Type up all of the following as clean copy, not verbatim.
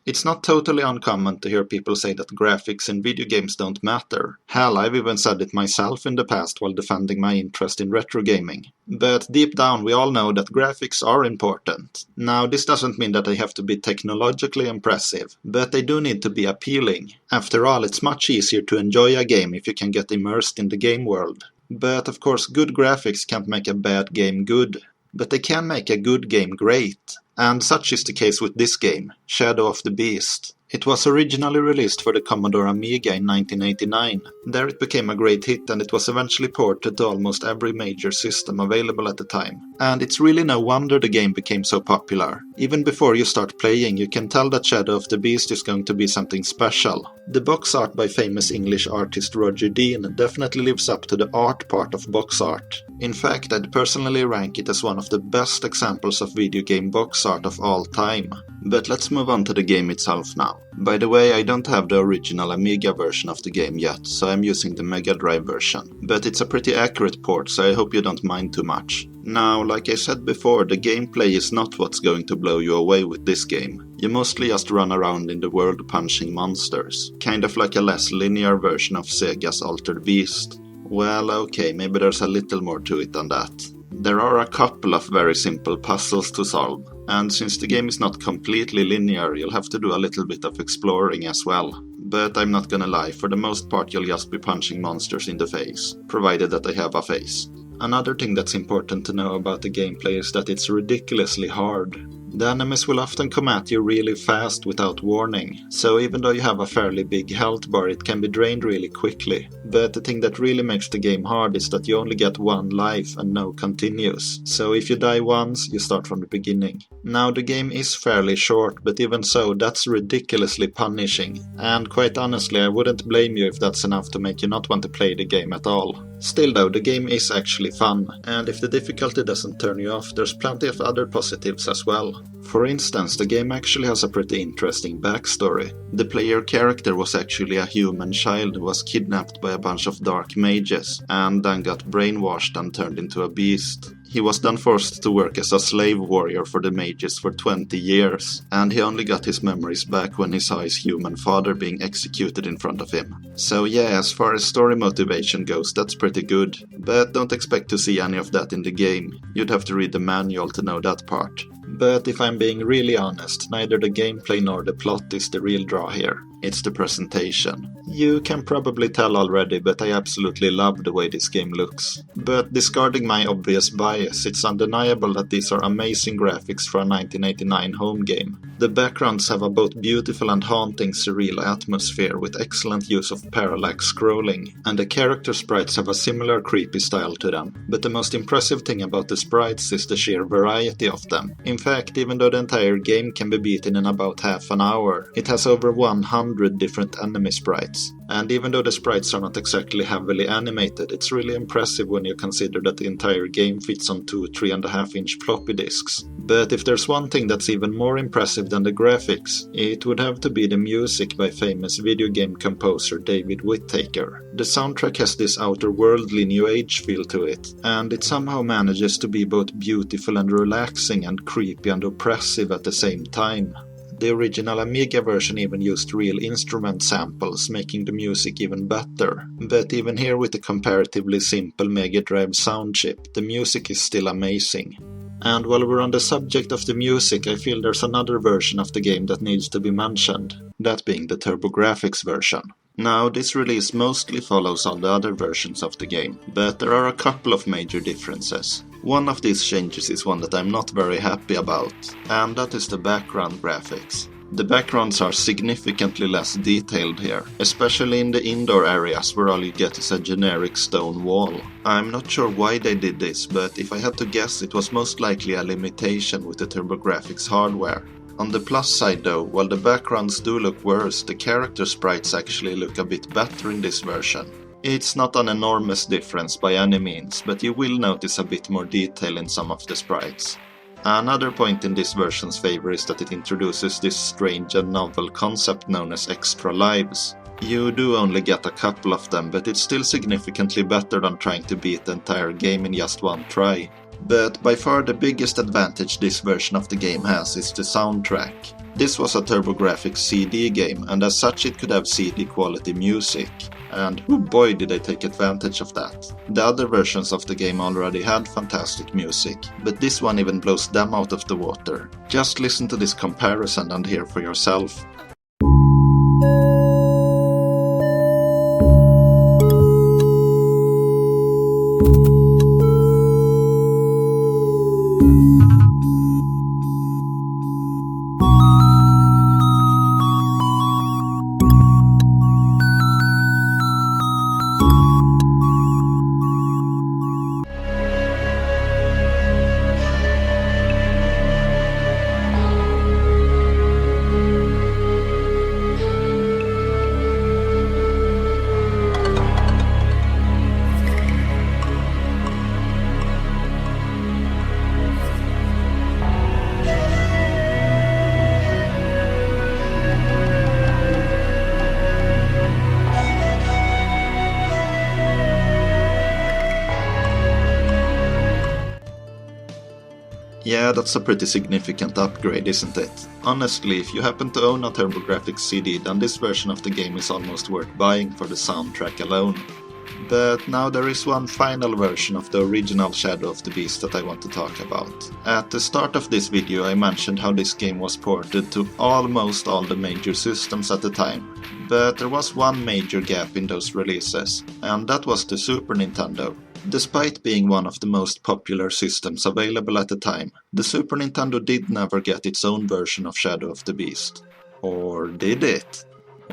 It's not totally uncommon to hear people say that graphics in video games don't matter. Hell, I've even said it myself in the past while defending my interest in retro gaming. But deep down we all know that graphics are important. Now, this doesn't mean that they have to be technologically impressive, but they do need to be appealing. After all, it's much easier to enjoy a game if you can get immersed in the game world. But of course, good graphics can't make a bad game good. But they can make a good game great. And such is the case with this game, Shadow of the Beast. It was originally released for the Commodore Amiga in 1989. There it became a great hit and it was eventually ported to almost every major system available at the time. And it's really no wonder the game became so popular. Even before you start playing, you can tell that Shadow of the Beast is going to be something special. The box art by famous English artist Roger Dean definitely lives up to the art part of box art. In fact, I'd personally rank it as one of the best examples of video game box art of all time. But let's move on to the game itself now. By the way, I don't have the original Amiga version of the game yet, so I'm using the Mega Drive version. But it's a pretty accurate port, so I hope you don't mind too much. Now, like I said before, the gameplay is not what's going to blow you away with this game. You mostly just run around in the world punching monsters. Kind of like a less linear version of Sega's Altered Beast. Well, okay, maybe there's a little more to it than that. There are a couple of very simple puzzles to solve, and since the game is not completely linear, you'll have to do a little bit of exploring as well. But I'm not gonna lie, for the most part you'll just be punching monsters in the face, provided that they have a face. Another thing that's important to know about the gameplay is that it's ridiculously hard. The enemies will often come at you really fast without warning, so even though you have a fairly big health bar, it can be drained really quickly. But the thing that really makes the game hard is that you only get one life and no continues, so if you die once, you start from the beginning. Now, the game is fairly short, but even so, that's ridiculously punishing, and quite honestly, I wouldn't blame you if that's enough to make you not want to play the game at all. Still though, the game is actually fun, and if the difficulty doesn't turn you off, there's plenty of other positives as well. For instance, the game actually has a pretty interesting backstory. The player character was actually a human child who was kidnapped by a bunch of dark mages, and then got brainwashed and turned into a beast. He was then forced to work as a slave warrior for the mages for 20 years, and he only got his memories back when he saw his human father being executed in front of him. So yeah, as far as story motivation goes, that's pretty good, but don't expect to see any of that in the game. You'd have to read the manual to know that part. But if I'm being really honest, neither the gameplay nor the plot is the real draw here. It's the presentation. You can probably tell already, but I absolutely love the way this game looks. But discarding my obvious bias, it's undeniable that these are amazing graphics for a 1989 home game. The backgrounds have a both beautiful and haunting surreal atmosphere with excellent use of parallax scrolling, and the character sprites have a similar creepy style to them. But the most impressive thing about the sprites is the sheer variety of them. In fact, even though the entire game can be beaten in about half an hour, it has over 100 different enemy sprites. And even though the sprites are not exactly heavily animated, it's really impressive when you consider that the entire game fits on two 3.5-inch floppy disks. But if there's one thing that's even more impressive than the graphics, it would have to be the music by famous video game composer David Whittaker. The soundtrack has this outer-worldly new age feel to it, and it somehow manages to be both beautiful and relaxing and creepy and oppressive at the same time. The original Amiga version even used real instrument samples, making the music even better. But even here with the comparatively simple Mega Drive sound chip, the music is still amazing. And while we're on the subject of the music, I feel there's another version of the game that needs to be mentioned, that being the TurboGrafx version. Now, this release mostly follows all the other versions of the game, but there are a couple of major differences. One of these changes is one that I'm not very happy about, and that is the background graphics. The backgrounds are significantly less detailed here, especially in the indoor areas where all you get is a generic stone wall. I'm not sure why they did this, but if I had to guess, it was most likely a limitation with the TurboGrafx hardware. On the plus side though, while the backgrounds do look worse, the character sprites actually look a bit better in this version. It's not an enormous difference by any means, but you will notice a bit more detail in some of the sprites. Another point in this version's favor is that it introduces this strange and novel concept known as extra lives. You do only get a couple of them, but it's still significantly better than trying to beat the entire game in just one try. But by far the biggest advantage this version of the game has is the soundtrack. This was a TurboGrafx CD game, and as such it could have CD quality music. And oh boy did I take advantage of that. The other versions of the game already had fantastic music, but this one even blows them out of the water. Just listen to this comparison and hear for yourself. Yeah, that's a pretty significant upgrade, isn't it? Honestly, if you happen to own a TurboGrafx CD, then this version of the game is almost worth buying for the soundtrack alone. But now there is one final version of the original Shadow of the Beast that I want to talk about. At the start of this video I mentioned how this game was ported to almost all the major systems at the time. But there was one major gap in those releases, and that was the Super Nintendo. Despite being one of the most popular systems available at the time, the Super Nintendo did never get its own version of Shadow of the Beast. Or did it?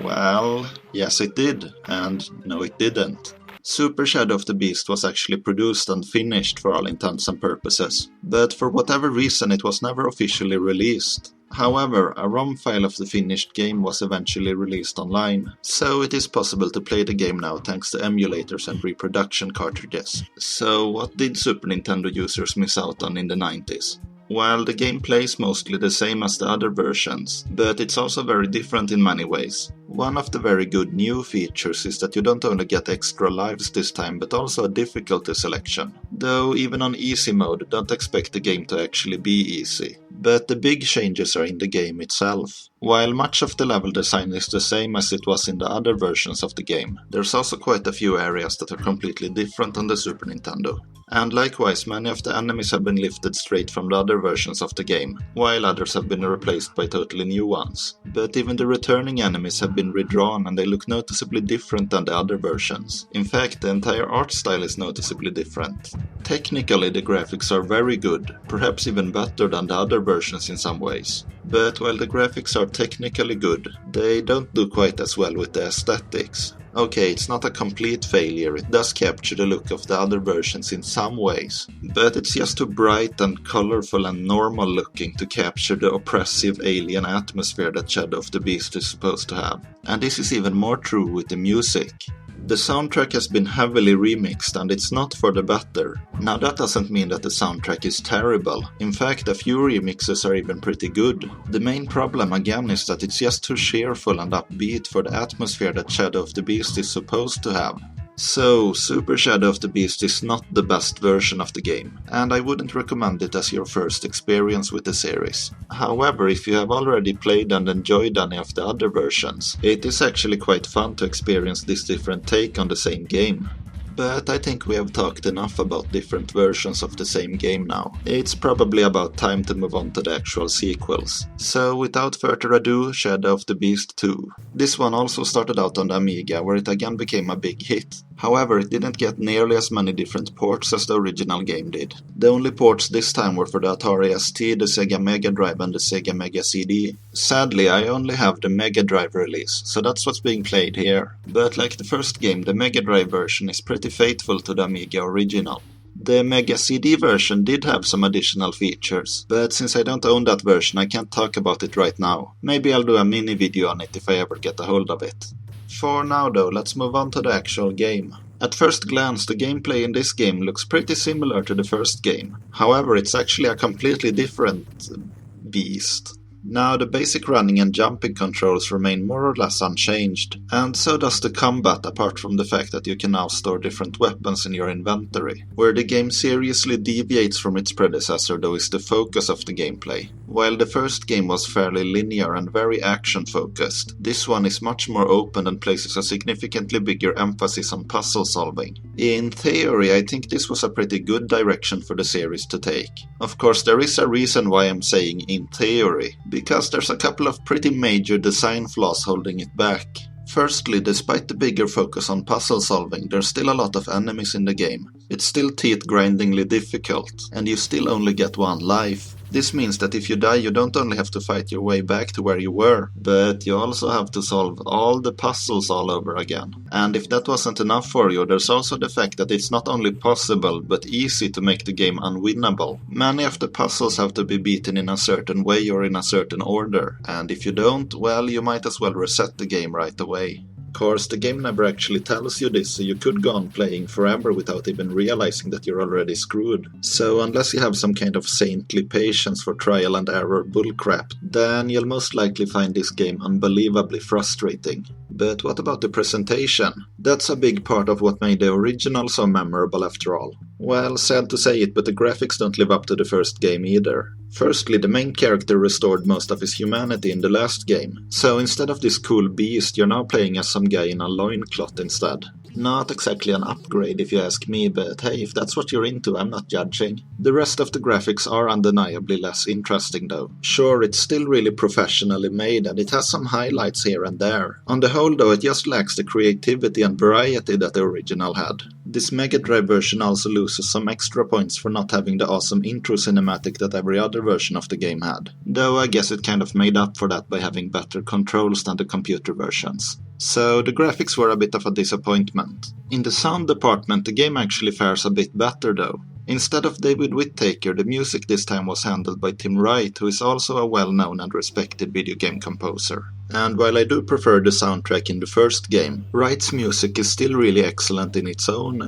Well, yes it did, and no it didn't. Super Shadow of the Beast was actually produced and finished for all intents and purposes, but for whatever reason it was never officially released. However, a ROM file of the finished game was eventually released online, so it is possible to play the game now thanks to emulators and reproduction cartridges. So what did Super Nintendo users miss out on in the 90s? Well, the gameplay is mostly the same as the other versions, but it's also very different in many ways. One of the very good new features is that you don't only get extra lives this time, but also a difficulty selection. Though even on easy mode, don't expect the game to actually be easy. But the big changes are in the game itself. While much of the level design is the same as it was in the other versions of the game, there's also quite a few areas that are completely different on the Super Nintendo. And likewise, many of the enemies have been lifted straight from the other versions of the game, while others have been replaced by totally new ones. But even the returning enemies have been redrawn and they look noticeably different than the other versions. In fact, the entire art style is noticeably different. Technically, the graphics are very good, perhaps even better than the other versions in some ways. But while the graphics are technically good, they don't do quite as well with the aesthetics. Okay, it's not a complete failure, it does capture the look of the other versions in some ways, but it's just too bright and colorful and normal looking to capture the oppressive alien atmosphere that Shadow of the Beast is supposed to have. And this is even more true with the music. The soundtrack has been heavily remixed and it's not for the better. Now that doesn't mean that the soundtrack is terrible. In fact, a few remixes are even pretty good. The main problem again is that it's just too cheerful and upbeat for the atmosphere that Shadow of the Beast is supposed to have. So, Super Shadow of the Beast is not the best version of the game, and I wouldn't recommend it as your first experience with the series. However, if you have already played and enjoyed any of the other versions, it is actually quite fun to experience this different take on the same game. But I think we have talked enough about different versions of the same game now. It's probably about time to move on to the actual sequels. So without further ado, Shadow of the Beast 2. This one also started out on the Amiga, where it again became a big hit. However, it didn't get nearly as many different ports as the original game did. The only ports this time were for the Atari ST, the Sega Mega Drive and the Sega Mega CD. Sadly, I only have the Mega Drive release, so that's what's being played here. But like the first game, the Mega Drive version is pretty faithful to the Amiga original. The Mega CD version did have some additional features, but since I don't own that version I can't talk about it right now. Maybe I'll do a mini video on it if I ever get a hold of it. For now though, let's move on to the actual game. At first glance, the gameplay in this game looks pretty similar to the first game. However, it's actually a completely different beast. Now the basic running and jumping controls remain more or less unchanged, and so does the combat apart from the fact that you can now store different weapons in your inventory. Where the game seriously deviates from its predecessor though is the focus of the gameplay. While the first game was fairly linear and very action focused, this one is much more open and places a significantly bigger emphasis on puzzle solving. In theory, I think this was a pretty good direction for the series to take. Of course, there is a reason why I'm saying in theory, because there's a couple of pretty major design flaws holding it back. Firstly, despite the bigger focus on puzzle solving, there's still a lot of enemies in the game. It's still teeth-grindingly difficult, and you still only get one life. This means that if you die, you don't only have to fight your way back to where you were, but you also have to solve all the puzzles all over again. And if that wasn't enough for you, there's also the fact that it's not only possible, but easy to make the game unwinnable. Many of the puzzles have to be beaten in a certain way or in a certain order, and if you don't, well, you might as well reset the game right away. Of course, the game never actually tells you this, so you could go on playing forever without even realizing that you're already screwed. So unless you have some kind of saintly patience for trial and error bullcrap, then you'll most likely find this game unbelievably frustrating. But what about the presentation? That's a big part of what made the original so memorable after all. Well, sad to say it, but the graphics don't live up to the first game either. Firstly, the main character restored most of his humanity in the last game, so instead of this cool beast, you're now playing as some guy in a loincloth instead. Not exactly an upgrade if you ask me, but hey, if that's what you're into, I'm not judging. The rest of the graphics are undeniably less interesting though. Sure, it's still really professionally made and it has some highlights here and there. On the whole though, it just lacks the creativity and variety that the original had. This Mega Drive version also loses some extra points for not having the awesome intro cinematic that every other version of the game had. Though I guess it kind of made up for that by having better controls than the computer versions. So the graphics were a bit of a disappointment. In the sound department, the game actually fares a bit better though. Instead of David Whittaker, the music this time was handled by Tim Wright, who is also a well-known and respected video game composer. And while I do prefer the soundtrack in the first game, Wright's music is still really excellent in its own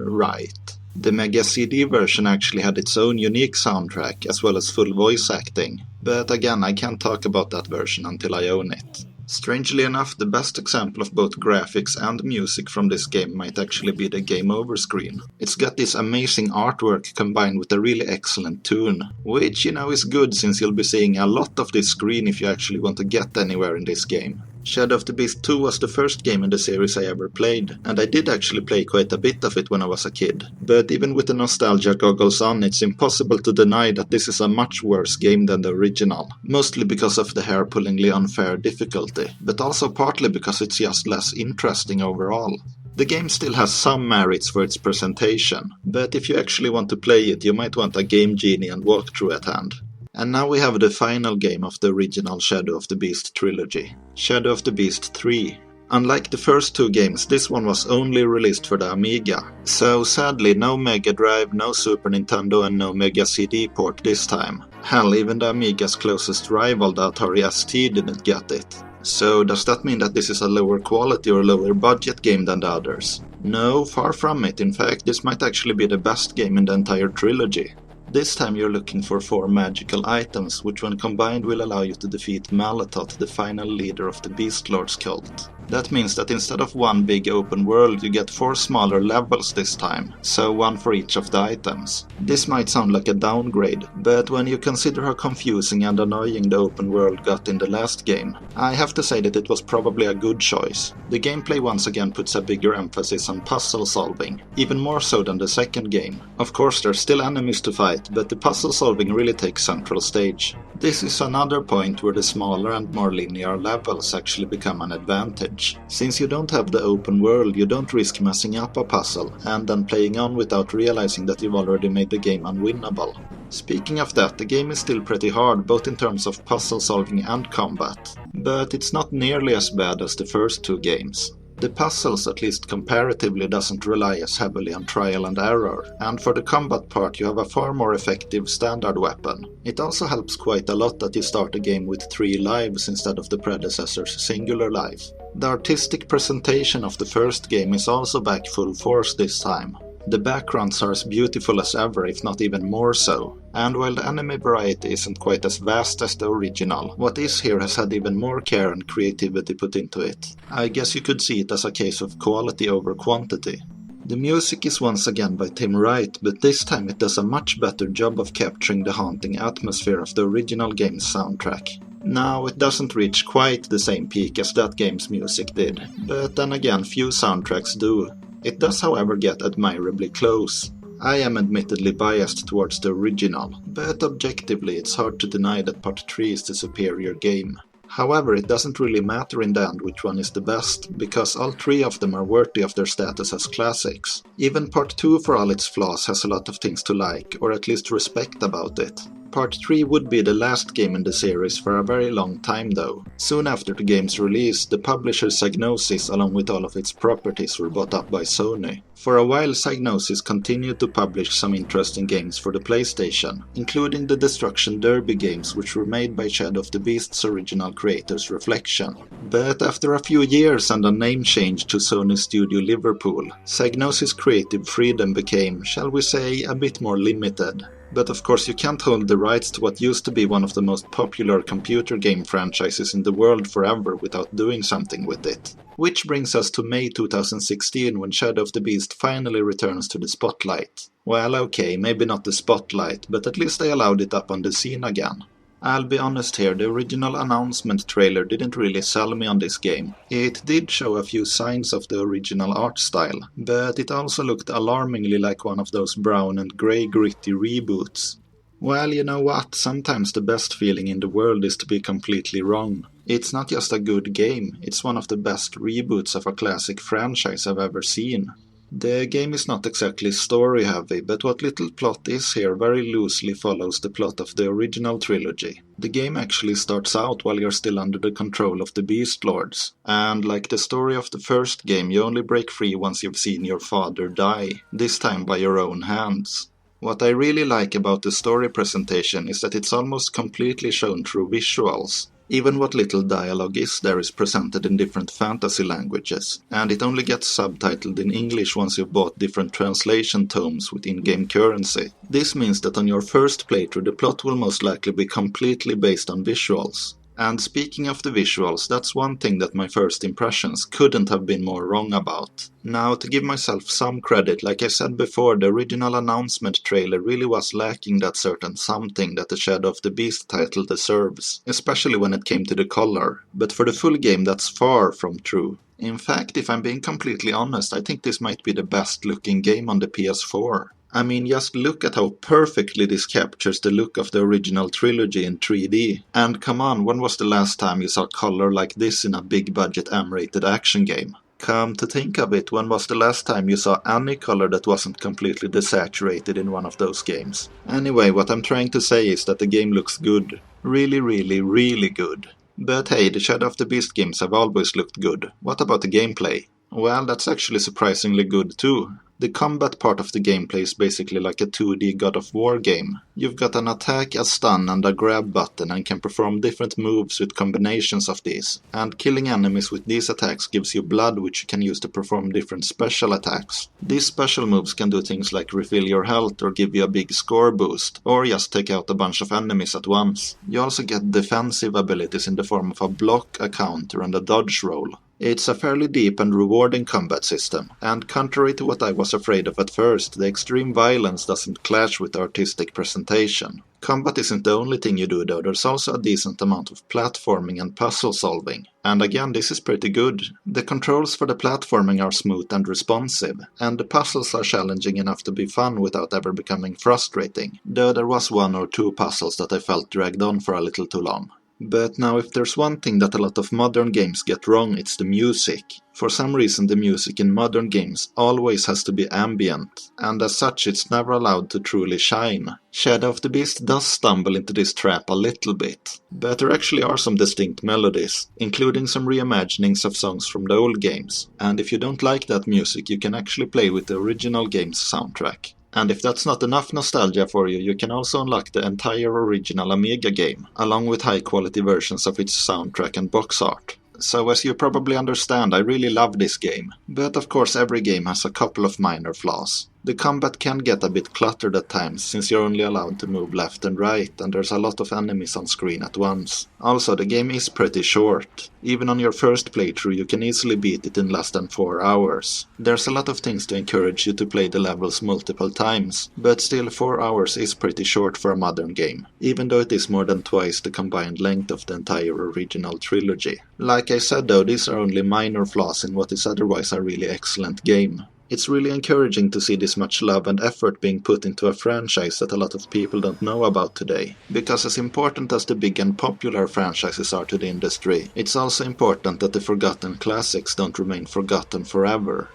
right. The Mega CD version actually had its own unique soundtrack, as well as full voice acting. But again, I can't talk about that version until I own it. Strangely enough, the best example of both graphics and music from this game might actually be the Game Over screen. It's got this amazing artwork combined with a really excellent tune, which is good since you'll be seeing a lot of this screen if you actually want to get anywhere in this game. Shadow of the Beast 2 was the first game in the series I ever played, and I did actually play quite a bit of it when I was a kid. But even with the nostalgia goggles on, it's impossible to deny that this is a much worse game than the original. Mostly because of the hair-pullingly unfair difficulty, but also partly because it's just less interesting overall. The game still has some merits for its presentation, but if you actually want to play it, you might want a Game Genie and walkthrough at hand. And now we have the final game of the original Shadow of the Beast trilogy, Shadow of the Beast 3. Unlike the first two games, this one was only released for the Amiga. So sadly, no Mega Drive, no Super Nintendo and no Mega CD port this time. Hell, even the Amiga's closest rival, the Atari ST, didn't get it. So does that mean that this is a lower quality or lower budget game than the others? No, far from it. In fact, this might actually be the best game in the entire trilogy. This time you're looking for 4 magical items, which when combined will allow you to defeat Malatot, the final leader of the Beast Lord's cult. That means that instead of one big open world, you get 4 smaller levels this time, so 1 for each of the items. This might sound like a downgrade, but when you consider how confusing and annoying the open world got in the last game, I have to say that it was probably a good choice. The gameplay once again puts a bigger emphasis on puzzle solving, even more so than the second game. Of course, there's still enemies to fight, but the puzzle solving really takes central stage. This is another point where the smaller and more linear levels actually become an advantage. Since you don't have the open world, you don't risk messing up a puzzle, and then playing on without realizing that you've already made the game unwinnable. Speaking of that, the game is still pretty hard, both in terms of puzzle solving and combat, but it's not nearly as bad as the first two games. The puzzles, at least comparatively, doesn't rely as heavily on trial and error, and for the combat part you have a far more effective standard weapon. It also helps quite a lot that you start the game with 3 lives instead of the predecessor's singular life. The artistic presentation of the first game is also back full force this time. The backgrounds are as beautiful as ever, if not even more so. And while the anime variety isn't quite as vast as the original, what is here has had even more care and creativity put into it. I guess you could see it as a case of quality over quantity. The music is once again by Tim Wright, but this time it does a much better job of capturing the haunting atmosphere of the original game's soundtrack. Now, it doesn't reach quite the same peak as that game's music did, but then again few soundtracks do. It does however get admirably close. I am admittedly biased towards the original, but objectively it's hard to deny that Part 3 is the superior game. However, it doesn't really matter in the end which one is the best, because all three of them are worthy of their status as classics. Even Part 2, for all its flaws, has a lot of things to like, or at least respect about it. Part 3 would be the last game in the series for a very long time though. Soon after the game's release, the publisher Psygnosis along with all of its properties were bought up by Sony. For a while Psygnosis continued to publish some interesting games for the PlayStation, including the Destruction Derby games which were made by Shadow of the Beast's original creators Reflection. But after a few years and a name change to Sony Studio Liverpool, Psygnosis' creative freedom became, shall we say, a bit more limited. But of course you can't hold the rights to what used to be one of the most popular computer game franchises in the world forever without doing something with it. Which brings us to May 2016 when Shadow of the Beast finally returns to the spotlight. Well, okay, maybe not the spotlight, but at least they allowed it up on the scene again. I'll be honest here, the original announcement trailer didn't really sell me on this game. It did show a few signs of the original art style, but it also looked alarmingly like one of those brown and grey gritty reboots. Well, you know what, sometimes the best feeling in the world is to be completely wrong. It's not just a good game, it's one of the best reboots of a classic franchise I've ever seen. The game is not exactly story heavy, but what little plot is here very loosely follows the plot of the original trilogy. The game actually starts out while you're still under the control of the Beast Lords, and like the story of the first game, you only break free once you've seen your father die, this time by your own hands. What I really like about the story presentation is that it's almost completely shown through visuals. Even what little dialogue is there is presented in different fantasy languages, and it only gets subtitled in English once you've bought different translation tomes with in-game currency. This means that on your first playthrough the plot will most likely be completely based on visuals. And speaking of the visuals, that's one thing that my first impressions couldn't have been more wrong about. Now, to give myself some credit, like I said before, the original announcement trailer really was lacking that certain something that the Shadow of the Beast title deserves, especially when it came to the color. But for the full game, that's far from true. In fact, if I'm being completely honest, I think this might be the best looking game on the PS4. I mean, just look at how perfectly this captures the look of the original trilogy in 3D. And come on, when was the last time you saw color like this in a big budget M-rated action game? Come to think of it, when was the last time you saw any color that wasn't completely desaturated in one of those games? Anyway, what I'm trying to say is that the game looks good. Really, really, really good. But hey, the Shadow of the Beast games have always looked good. What about the gameplay? Well, that's actually surprisingly good too. The combat part of the gameplay is basically like a 2D God of War game. You've got an attack, a stun and a grab button and can perform different moves with combinations of these. And killing enemies with these attacks gives you blood which you can use to perform different special attacks. These special moves can do things like refill your health or give you a big score boost, or just take out a bunch of enemies at once. You also get defensive abilities in the form of a block, a counter and a dodge roll. It's a fairly deep and rewarding combat system, and contrary to what I was afraid of at first, the extreme violence doesn't clash with the artistic presentation. Combat isn't the only thing you do though, there's also a decent amount of platforming and puzzle solving. And again, this is pretty good. The controls for the platforming are smooth and responsive, and the puzzles are challenging enough to be fun without ever becoming frustrating, though there was one or two puzzles that I felt dragged on for a little too long. But now if there's one thing that a lot of modern games get wrong, it's the music. For some reason the music in modern games always has to be ambient, and as such it's never allowed to truly shine. Shadow of the Beast does stumble into this trap a little bit, but there actually are some distinct melodies, including some reimaginings of songs from the old games, and if you don't like that music you can actually play with the original game's soundtrack. And if that's not enough nostalgia for you, you can also unlock the entire original Amiga game, along with high-quality versions of its soundtrack and box art. So as you probably understand, I really love this game. But of course every game has a couple of minor flaws. The combat can get a bit cluttered at times, since you're only allowed to move left and right, and there's a lot of enemies on screen at once. Also, the game is pretty short. Even on your first playthrough, you can easily beat it in less than 4 hours. There's a lot of things to encourage you to play the levels multiple times, but still 4 hours is pretty short for a modern game, even though it is more than twice the combined length of the entire original trilogy. Like I said though, these are only minor flaws in what is otherwise a really excellent game. It's really encouraging to see this much love and effort being put into a franchise that a lot of people don't know about today. Because as important as the big and popular franchises are to the industry, it's also important that the forgotten classics don't remain forgotten forever.